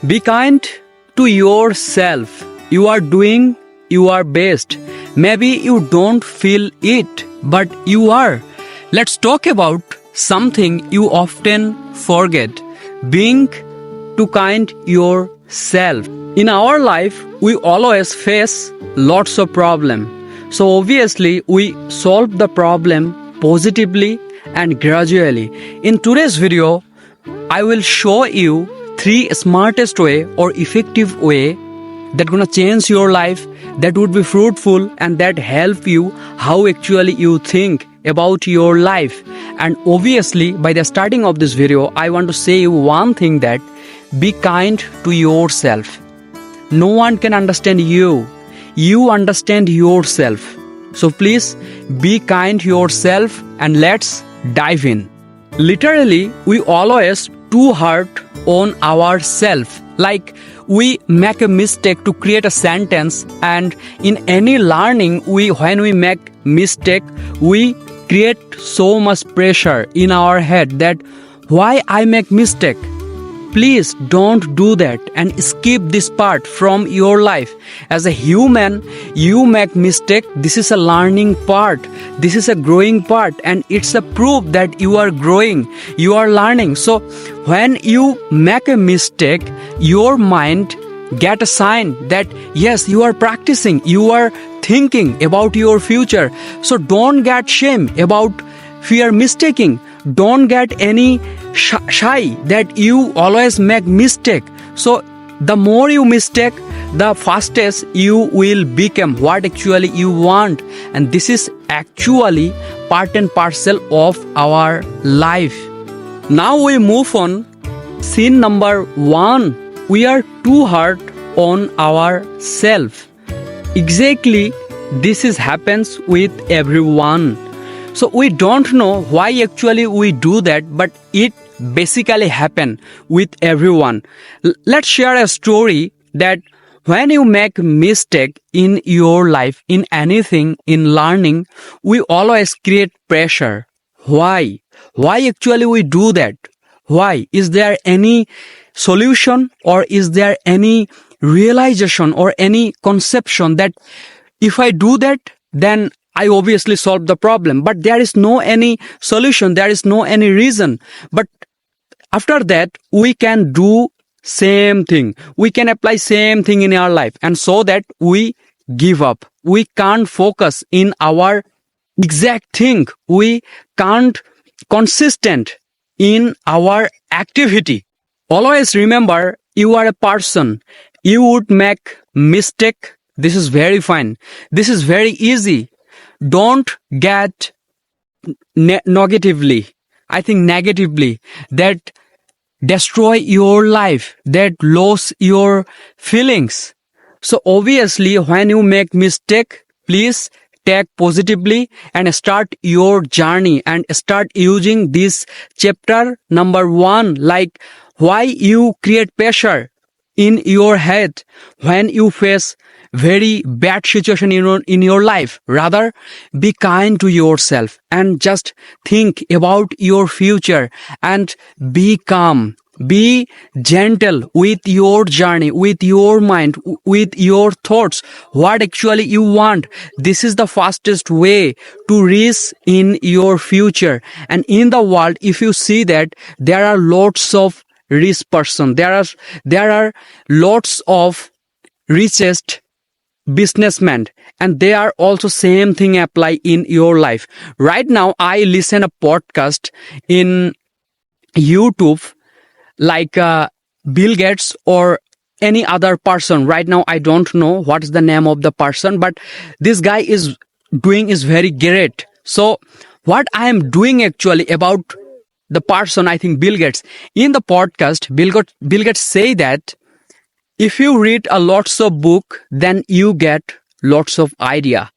Be kind to yourself. You are doing your best. Maybe you don't feel it, but you are. Let's talk about something you often forget. Being too kind yourself. In our life, we always face lots of problems. So obviously, we solve the problem positively and gradually. In today's video, I will show you 3 smartest way or effective way that gonna change your life, that would be fruitful and that help you how actually you think about your life. And obviously, by the starting of this video, I want to say you one thing, that be kind to yourself. No one can understand you. You understand yourself. So please be kind to yourself and let's dive in. Literally, we always too hard on ourselves. Like we make a mistake to create a sentence, and in any learning, when we make mistake, we create so much pressure in our head that why I make mistake. Please don't do that and skip this part from your life. As a human, you make mistake. This is a learning part. This is a growing part, and it's a proof that you are growing, you are learning. So when you make a mistake, your mind get a sign that yes, you are practicing, you are thinking about your future. So don't get shame about fear mistaking. Don't get any shy that you always make mistake. So the more you mistake, the fastest you will become what actually you want. And this is actually part and parcel of our life. Now we move on. Scene number 1. We are too hard on ourselves. Exactly, this happens with everyone. So we don't know why actually we do that, but it basically happen with everyone. Let's share a story that when you make mistake in your life, in anything, in learning, we always create pressure. Why? Why actually we do that? Why? Is there any solution, or is there any realization or any conception that if I do that, then I obviously solve the problem, but there is no any solution, there is no any reason. But after that, we can do same thing. We can apply same thing in our life, and so that we give up. We can't focus in our exact thing. We can't consistent in our activity. Always remember, you are a person. You would make mistake. This is very fine. This is very easy. Don't get negatively that destroy your life, that lose your feelings. So obviously, when you make mistake, please take positively and start your journey and start using this chapter number 1, like why you create pressure in your head when you face very bad situation in your life. Rather, be kind to yourself and just think about your future and be calm. Be gentle with your journey, with your mind, with your thoughts. What actually you want. This is the fastest way to reach in your future. And in the world, if you see that there are lots of rich person, there are lots of richest businessmen, and they are also same thing apply in your life. Right now, I listen a podcast in YouTube, like Bill Gates or any other person. Right now, I don't know what is the name of the person, but this guy is doing is very great. So what I am doing actually about the person, I think Bill Gates, in the podcast, Bill Gates say that if you read a lots of book, then you get lots of idea.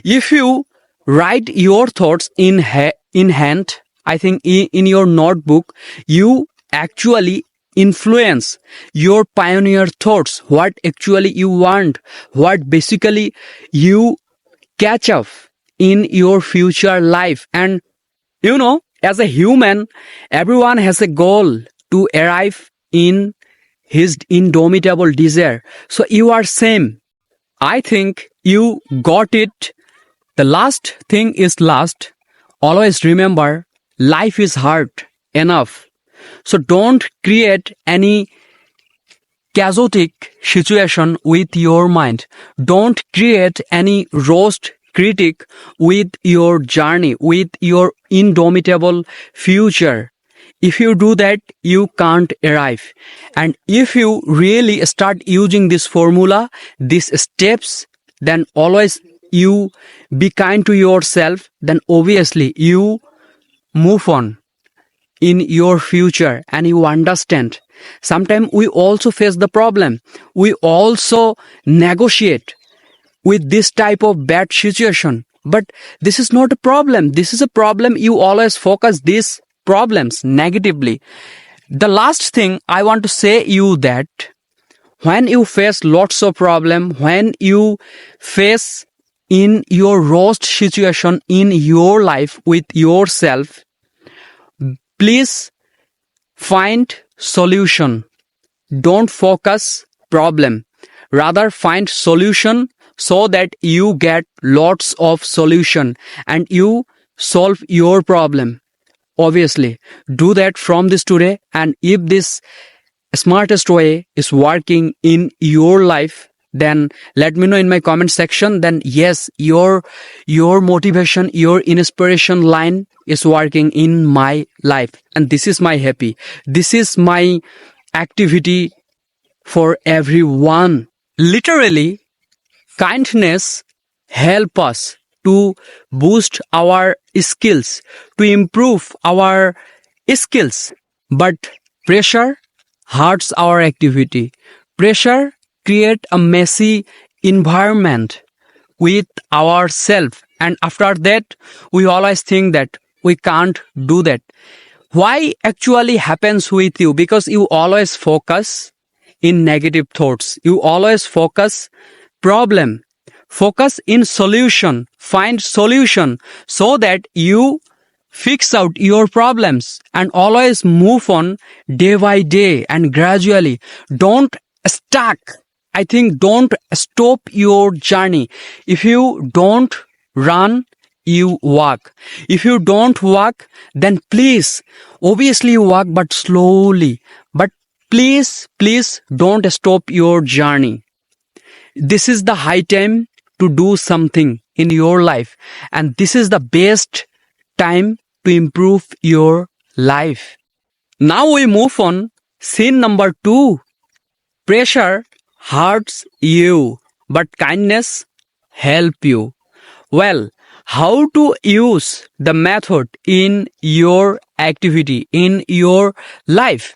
If you write your thoughts in hand, I think in your notebook, you actually influence your pioneer thoughts, what actually you want, what basically you catch up in your future life. And you know, as a human, everyone has a goal to arrive in his indomitable desire. So you are same. I think you got it. The last thing is last. Always remember, life is hard enough. So don't create any chaotic situation with your mind. Don't create any roast critic with your journey, with your indomitable future. If you do that, you can't arrive. And if you really start using this formula, these steps, then always you be kind to yourself, then obviously you move on in your future and you understand. Sometimes we also face the problem. We also negotiate with this type of bad situation. But this is not a problem. This is a problem. You always focus these problems negatively. The last thing I want to say you that when you face lots of problem, when you face in your roast situation in your life with yourself, please find solution. Don't focus problem. Rather find solution so that you get lots of solution and you solve your problem. Obviously, do that from this today, and if this smartest way is working in your life, then let me know in my comment section. Then yes, your motivation, your inspiration line is working in my life, and this is my happy. This is my activity for everyone. Literally, kindness help us to boost our skills, to improve our skills. But pressure hurts our activity. Pressure create a messy environment with ourselves, and after that we always think that we can't do that. Why actually happens with you? Because you always focus in negative thoughts. You always focus problem. Focus in solution. Find solution so that you fix out your problems and always move on day by day and gradually. Don't stuck. I think don't stop your journey. If you don't run, you walk. If you don't walk, then please, obviously you walk but slowly. But please don't stop your journey. This is the high time to do something in your life, and this is the best time to improve your life. Now we move on. Scene number 2. Pressure hurts you, but kindness help you. Well, how to use the method in your activity, in your life?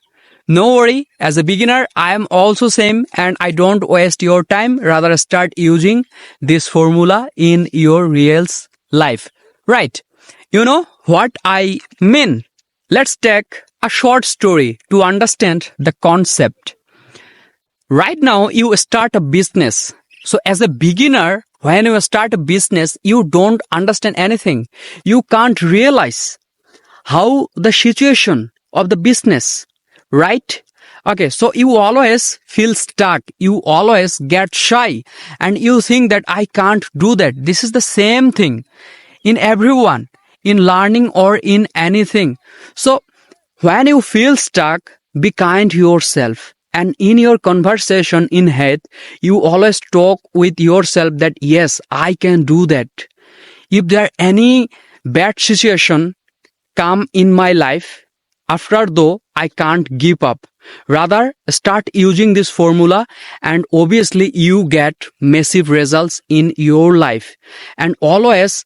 No worry, as a beginner, I am also same, and I don't waste your time. Rather start using this formula in your real life. Right? You know what I mean? Let's take a short story to understand the concept. Right now, you start a business. So as a beginner, when you start a business, you don't understand anything. You can't realize how the situation of the business, right? Okay, so you always feel stuck. You always get shy and you think that I can't do that. This is the same thing in everyone, in learning or in anything. So when you feel stuck, be kind to yourself. And in your conversation in head, you always talk with yourself that yes, I can do that. If there any bad situation come in my life, after though, I can't give up. Rather, start using this formula and obviously you get massive results in your life. And always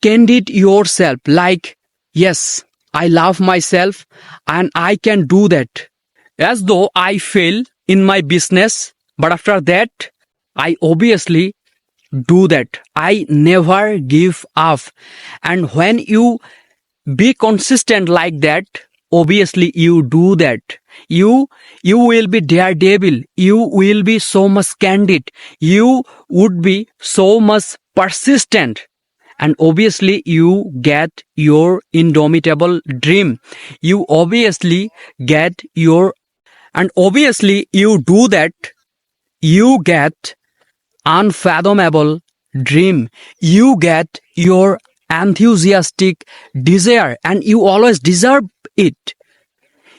candid yourself like, yes, I love myself and I can do that. As though I fail in my business, but after that, I obviously do that. I never give up. And when you be consistent like that, obviously you do that. You will be daredevil. You will be so much candid. You would be so much persistent. And obviously you get your indomitable dream. You obviously get your And obviously, you do that, you get unfathomable dream. You get your enthusiastic desire, and you always deserve it.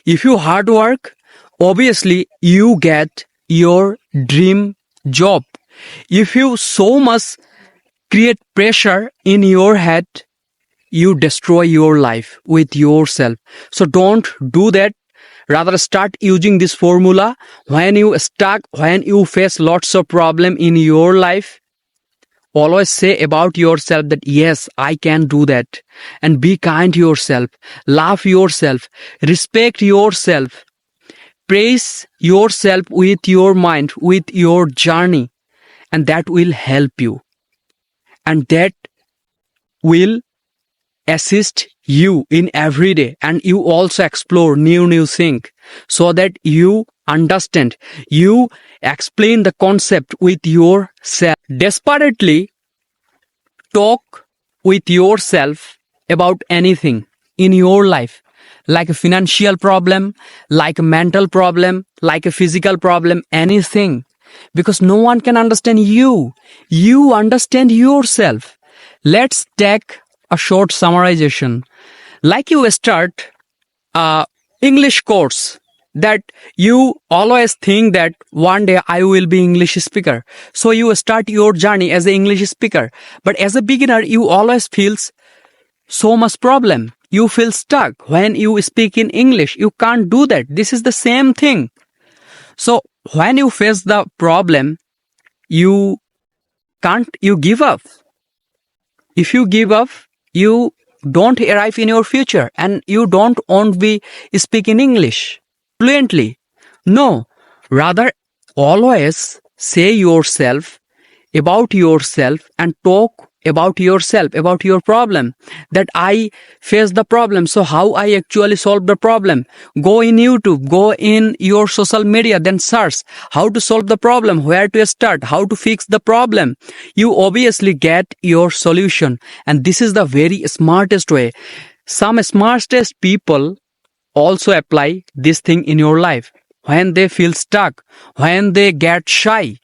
If you hard work, obviously you get your dream job. If you so much create pressure in your head, you destroy your life with yourself. So don't do that. Rather start using this formula when you stuck, when you face lots of problem in your life. Always say about yourself that yes, I can do that. And be kind to yourself. Love yourself. Respect yourself. Praise yourself with your mind, with your journey. And that will help you. And that will assist you in every day. And you also explore new things so that you understand. You explain the concept with yourself. Desperately talk with yourself about anything in your life, like a financial problem, like a mental problem, like a physical problem, anything. Because no one can understand you. You understand yourself. Let's take a short summarization. Like you start a English course, that you always think that one day I will be English speaker. So you start your journey as an English speaker. But as a beginner, you always feels so much problem. You feel stuck when you speak in English. You can't do that. This is the same thing. So when you face the problem, you give up. If you give up, you don't arrive in your future, and you don't want to be speaking English fluently. No, rather always say yourself about yourself and talk about yourself, about your problem, that I face the problem, so how I actually solve the problem. Go in YouTube, go in your social media, then search how to solve the problem, where to start, how to fix the problem. You obviously get your solution, and this is the very smartest way. Some smartest people also apply this thing in your life when they feel stuck, when they get shy,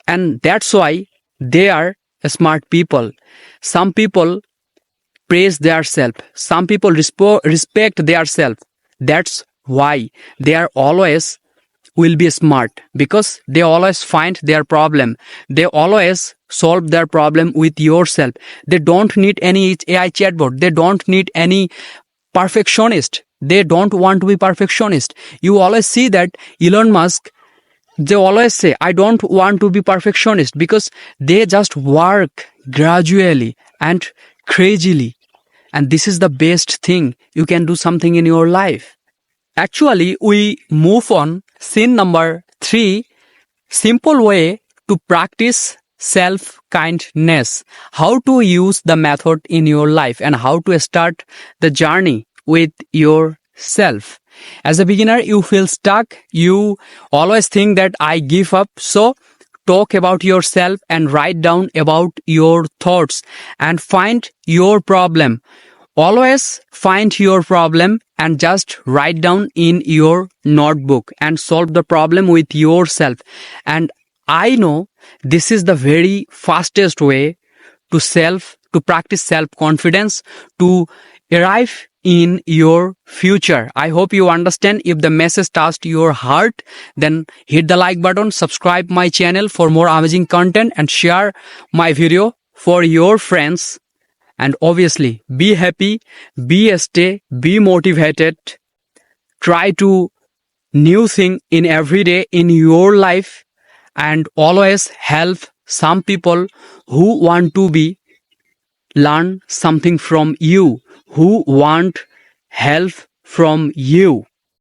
and that's why they are smart people. Some people praise their self. Some people respect their self. That's why they are always will be smart, because they always find their problem. They always solve their problem with yourself. They don't need any AI chatbot. They don't need any perfectionist. They don't want to be perfectionist. You always see that Elon Musk, they always say, I don't want to be perfectionist, because they just work gradually and crazily. And this is the best thing you can do something in your life. Actually, we move on. Scene number 3, simple way to practice self-kindness. How to use the method in your life and how to start the journey with yourself. As a beginner, you feel stuck. You always think that I give up. So talk about yourself and write down about your thoughts and find your problem. Always find your problem and just write down in your notebook and solve the problem with yourself. And I know this is the very fastest way to practice self-confidence, to arrive in your future. I hope you understand. If the message touched your heart, then hit the like button, subscribe my channel for more amazing content, and share my video for your friends. And obviously, be happy, be motivated, try to new thing in every day in your life, and always help some people who want to be learn something from you, who want help from you.